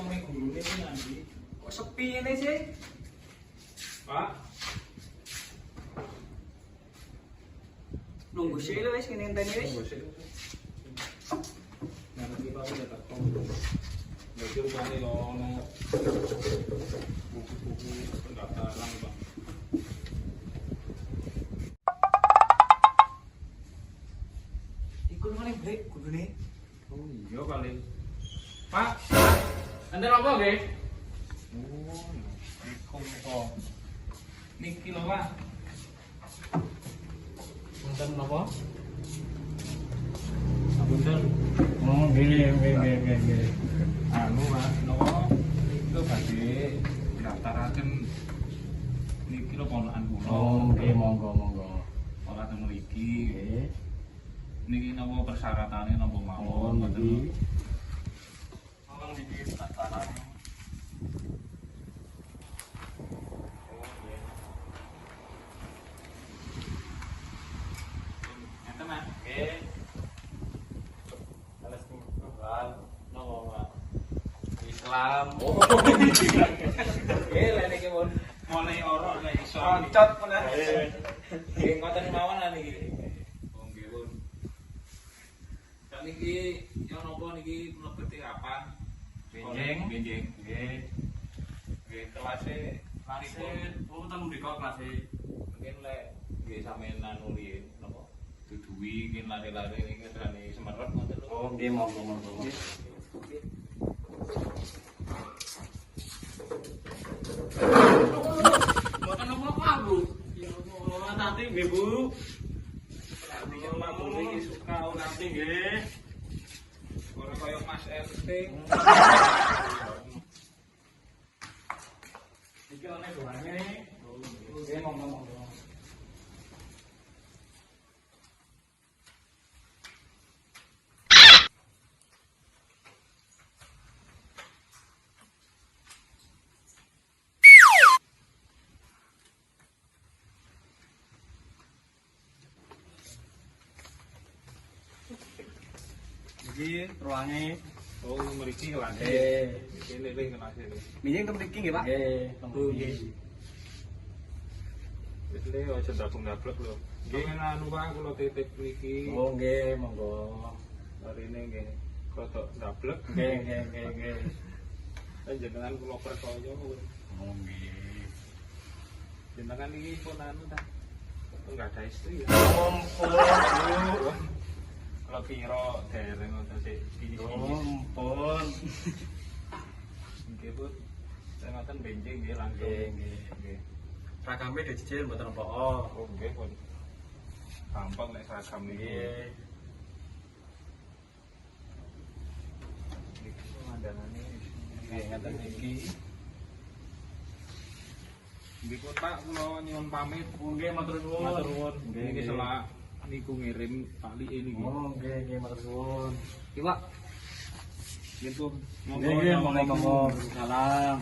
ngomongin gurune iki nanti. Kok sepi ini sih? Pak, Nunggu sih lho wis ngene enteni wis. nanti Pak udah teko. Lagi rupane yo ono buku-buku pendaftaran, Pak. Iku maling brek gurune. Oh iya kali. Pak, Anda apa nggih? oh, iku kok. Niki lho, Pak. Wonten napa? Punten. Oh, nggih. Anu, Pak, napa? Itu badhe ndaftaraken niki lho ponakan kula. Oh, nggih monggo. Ora teng mriki. Nggih. Niki napa persyaratannya napa mawon? Oh, nggih. Tolong niki pendaftaran. Enten, Mas. Nggih. Alas Tuhan, napa, Pak? Islam. Oh. Nggih, lene iki pun. Mulai ora nek iso. Koncot pun. Nggih, ngoten mawon lah niki. Oh, nggih, Pun. Sak niki yo napa niki mlebete kapan? Benjing. Benjing. Nggih. Nggih, kelase laripun. Oh, teng mriko klase. Mungkin lek nggih sampeyan anu riyen napa? Duduhi nggih lare-lare niki ngedrani Semerep ngoten lho. Oh, nggih monggo. Mboten apa-apa, Bu. Ya Allah, nanti nggih, Bu. Nanti yang mabuk iki suka Nanti nggih. ora kaya Mas RT. Iki ana doane. Nggih, monggo. Iki ruange. Oh, mriki lane. Nggih. Iki lele kelase lho. Minjing teng mriki nggih, Pak? Nggih, teng mriki. Wis le aja ndabung-ndablek lho. Nggih anu Pak kula titip niki. Oh, nggih, monggo. Marine nggih rodok ndablek. Nggih. Panjenengan kula percaya. Oh, nggih. Jenengan iki pun anu ta. Enggak ada istri ya. Ampun, Bu. Kalau kira dereng ngoten sik iki. Ampun. Nggih, Bu. Saya ngoten benjing nggih langsung. Nggih. Seragame dicicil mboten apa. Oh, nggih, Pun. Gampang nek seragam niki. Nggih. Niki pemandangannya nggih ngaten iki. Nggih Pun Pak, kula nyuwun pamit. Nggih, matur nuwun. Matur nuwun. Nggih, Niki nggih. selak niku ngirim Pak Li niki. Oh, nggih, matur nuwun. Iki, Pak. Nggih, Pun. Nggih, monggo. Salam.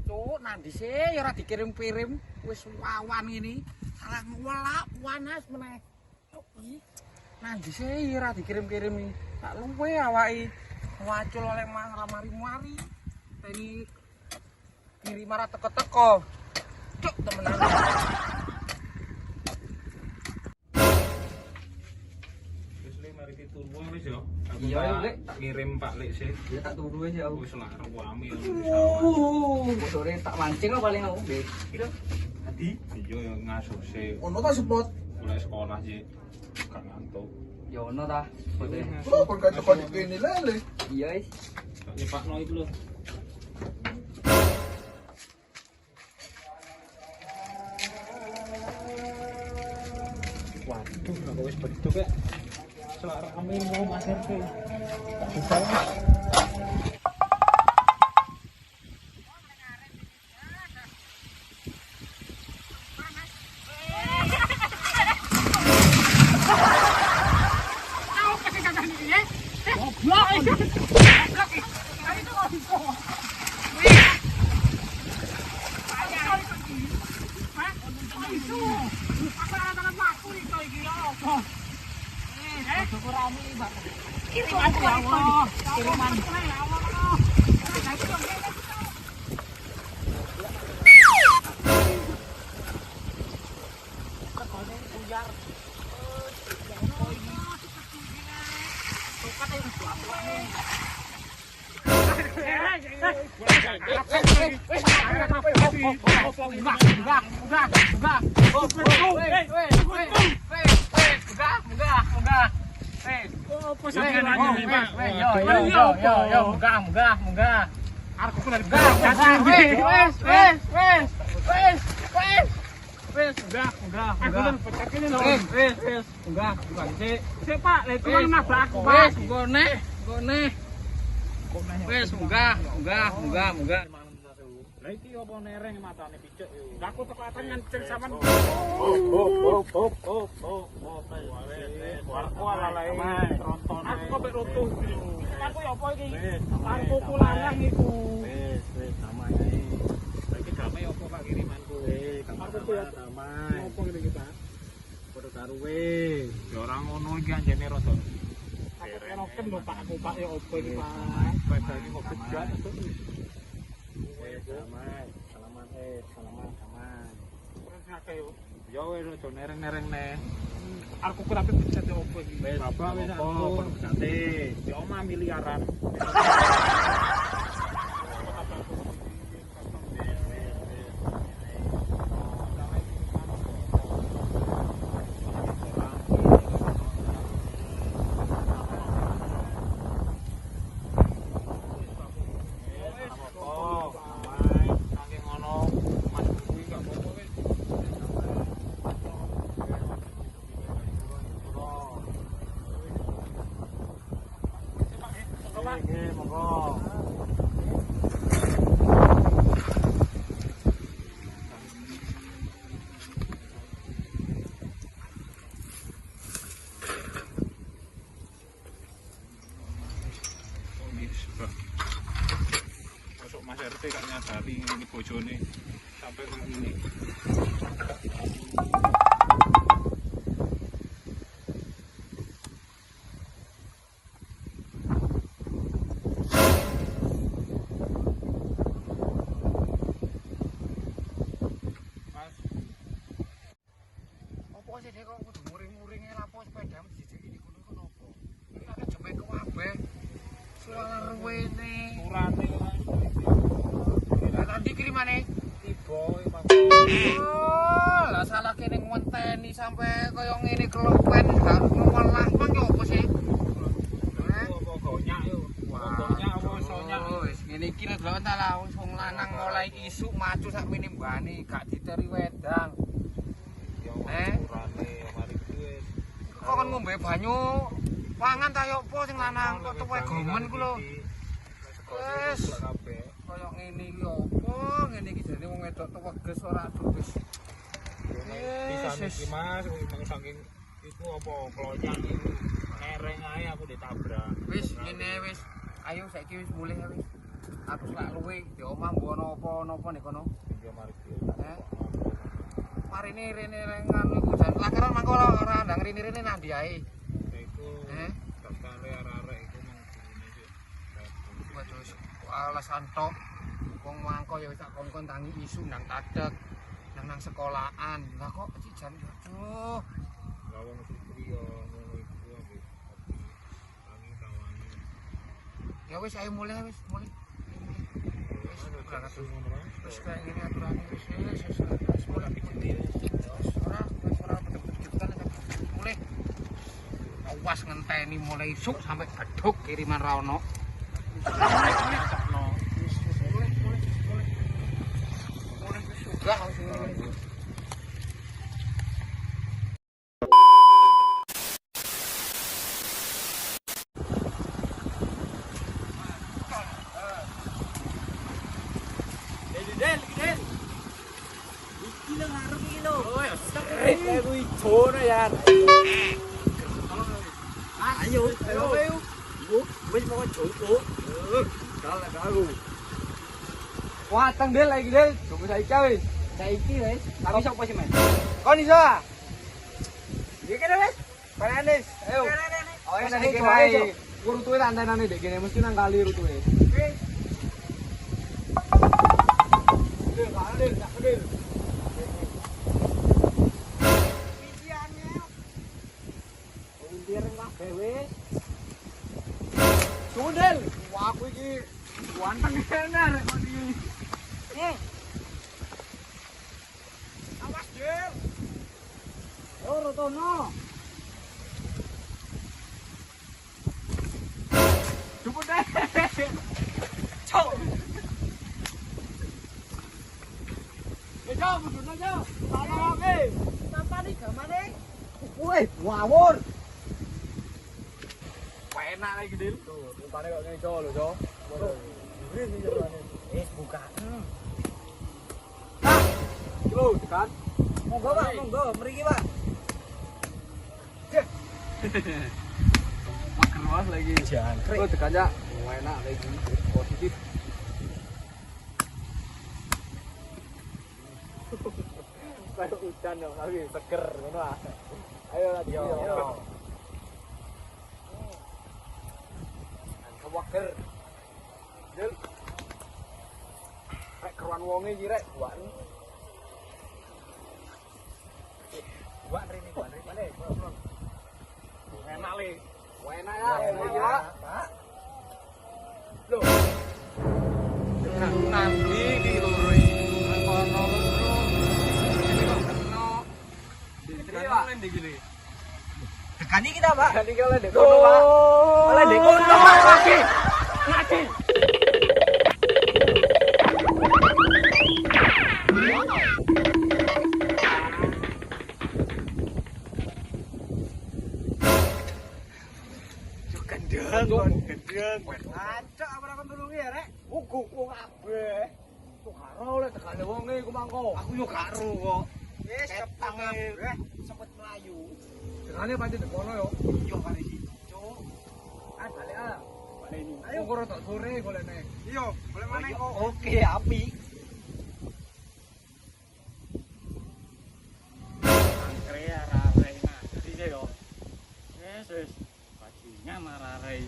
Cuk, nanti sih ya ora dikirim-kirim wis wawan ngene. Salah welak panas meneh. Cuk, iki. Nanti sih ya ora dikirim-kirim iki. Tak luwe awake wacul oleh mari-mari. Teni kirim marah teko-teko. Cuk, temenan. Wis le mari ditunggu wis ya. Aku Iya, tak Lek. ngirim Pak Lek sih. Ya tak tunggu wis ya. Wis lah rewami. Bosore tak mancing kok paling aku. Nggih. Kira adi. Iya ya ngasuh sih. Ono ta support. Mulai sekolah sih gak ngantuk. Ya ono ta. Bote. Oh, kon kanca-kanca kene lele. Iya, wis. Tak nyepakno itu lho. Waduh, aku wis beduk ya. Selak rame mau Mas RT. Tak bisa. Lah iki apa nereng matane picek yo. Lah aku teko atan ngenceng sampean. Aku kok mek roto. Aku yo apa iki? Aku kulanang iku. Wis damai ae. Saiki damai apa Pak kirimanku? Aku ya damai. Apa ngene iki Pak? Padha karo we. Ya ora ngono iki anjene rada. Aku keroken lho Pak aku Pak ya apa iki Pak? Badane kok gejat. Damai. Salaman salaman damai. Wis ngake yo. Ya wis aja nereng-nereng neh. Aku kerape bejat ya apa iki? Wis Bapak wis apa padha bejate. ya omah miliaran. Nggih, monggo. Masuk Mas RT gak nyadari ini bojone sampai ini. Mas, Apa sih dek kok kudu muring-muringe lapo sepeda dijejek iki kono opo? Iki ada jeme kabeh. Suara ruwene. urane Lah tadi kirimane. tiba Oh, lah salah kene ngenteni sampai kaya ngene kelopen gak malah mang yo opo sih? apa gonyak yo. Gonyak apa sonyak. Oh, wis ngene iki lho delok ta lah wong lanang mulai isuk maju sak mene mbane gak diteri wedang. Urane mari kuwi. Kok kan ngombe banyu pangan ta yo opo sing lanang kok tuwe gomen ku lho. Wes kabeh. kaya ngene iki opo ngene iki jane wong wedok teweges ora aduh wis. Bisa iki Mas, wong saking iku apa klonyak iku nereng ae aku ditabrak. Wis ngene wis. Ayo saiki wis mulih wis. Aku lak luwe di omah mbono apa-napa nek kono. Ya mari kuwi. Eh. Marine rene rengan iku jan lakaran mangko ora ndang rene-rene nang ndi ae. Iku Eh. daftar arek-arek iku nang gurune sih. Waduh alasan tok. Wong mangko ya wis tak kongkon tangi isu nang tadek. Nang sekolahan. Lah kok iki jan aduh. Lawang Sutri yo ngono iku ambek tangi tawani. Ya wis ayo mulai wis mulai. Wis berangkat wis. Ngono Mas. Wis kayak gini aturannya wis mulai dikenti. Ora betul-betul mulai. Awas ngenteni mulai isuk sampai beduk kiriman ra ono. Mulai juga langsung. Wah, teng Del lagi Del. Coba saiki wis. Saiki wis. Tapi sapa sih, Mas? Kon iso. Iki kene wis. Panenis. Ayo. Oh, ya nek kene rutuhe tak antenane ndek kene mesti nang kali rutuhe. Oke. Kali, tak gede. Untir kabeh wis. Sundel. Wah, aku iki ganteng tenar kok iki. Awas, Jil. Oh, Rotono. Cepet deh. Cok. Jauh, betul jauh. Salah lagi. Sampai nih gamane. Woi, ngawur. Enak lagi Dil. Tuh, rupane kok ngene lho, Cok. Ngene iki rupane. Buka. Ah. Lho, tekan. Monggo, Pak, monggo, mriki, Pak. Makan was lagi. Jangkrik. Oh, tekan ya. Enak lagi. Positif. Kayak hujan dong, lagi seger ngono ah. Ayo lagi yo. Kewaker. Jel. Rek keruan wonge iki rek, buan. Buan rene, buan rene. Enak le. Enak ya, Pak. Loh. Nanti di loro iki kono loro. Dekani kita, Pak. Dekani kita oleh dekono, Pak. Oleh dekono. Lagi. Lagi. Gendeng. Acak apa kon tulungi ya, Rek? Ugu kabeh. Tuh karo oleh tekane wonge iku mangko. Aku yo gak ero kok. Wis kepangan sempet mlayu. Dekane pancen dekono yo. Iya kali iki. Cuk. Ah balik ah. Balik ini. Ayo kok tok sore golekne. Iya, golek maneh kok. Oke, api. Angkre arare ngadi yo. Wis. Bajingan arare.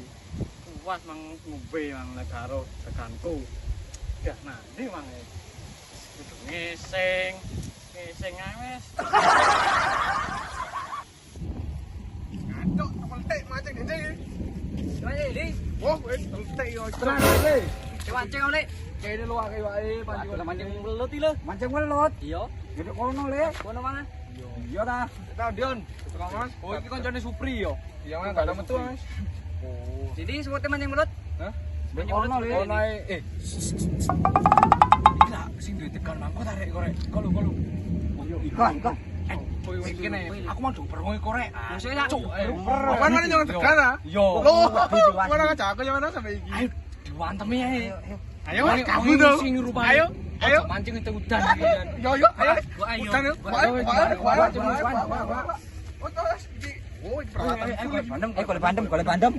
Puas mang ngombe mang nek karo tekanku. Dah nanti mang. Kudu ngeseng. Ngeseng ae wis. Ngantuk tementek mancing dene. Soale iki. Wah, wis tementek yo. Tenang le. Mancing oleh. Kene lu akeh wae pancing. Mancing welut iki lho. Mancing welut. Iya. Gede kono le. Kono mana? Iya ta. Ta Dion. Tukang Mas. Oh iki kancane Supri yo. Iya mah gak ada metu Mas. Oh. Jadi sebut mancing welut? Hah? Mancing welut le. Kono ae. Iki lah sing duwe tekan mangko tarik korek. Kolu. Ikan. Kene, aku mau duper ngono korek. Maksudnya cuk. Kan mana jangan tekan ah? Yo. Loh, mana ngajak aku mana sampai iki. Ayo diwantemi ae. Ayo kamu dong. Sing rupane. Ayo mancing itu udan iki kan. Yo, ayo. Udan yo. Oh, iki bandem. Golek bandem.